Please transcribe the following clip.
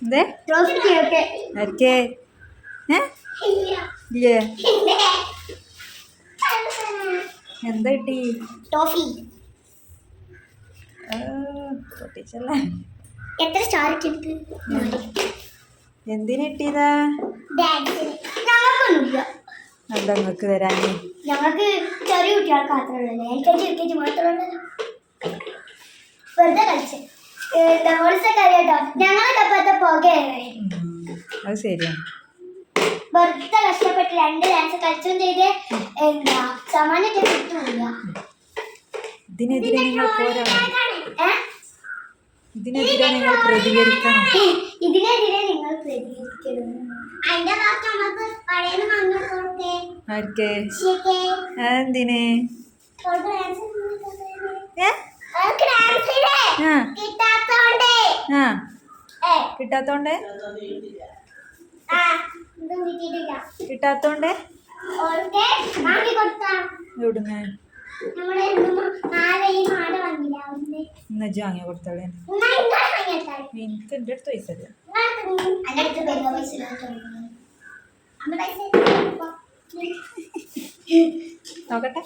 എന്തേ ആർക്കേ ഇല്ലേ എന്താ കിട്ടി ടോഫി പൊട്ടിച്ചല്ലേ എത്ര സ്റ്റാർ കിട്ടി എന്തിനു കിട്ടിയതാ ഞങ്ങൾക്കൊന്നുമില്ല എന്താ നിങ്ങൾക്ക് തരാന് ഞങ്ങൾക്ക് ചെറിയ കുട്ടികൾക്ക് മാത്രമേ LKG UKG മാത്രമല്ല വെറുതെ കളിച്ച് കേട്ടോ ഞങ്ങളൊക്കെ അപ്പത്തെ പുകയായി അത് ശരിയാണ് വെറുതെ കഷ്ടപ്പെട്ട് 2 ഡാൻസ് കളിച്ചും ചെയ്ത് എന്താ സമ്മാനം കിട്ടുന്നില്ല ഇതിനെതിരെ നിങ്ങൾ പോരാടണം ഇതിനെതിരെ നിങ്ങൾ പ്രതികരിക്കണം ഇതിനെതിരെ നിങ്ങൾ പ്രതികരിക്കണം ആർക്കേ എന്തിന് കിട്ടാത്തോണ്ട് കിട്ടാത്തോണ്ട് എവിടുന്ന് ഇന്നജ് വാങ്ങിയ കൊടുത്തോളെ എനിക്ക് എൻ്റെ അടുത്ത് പൈസ നോക്കട്ടെ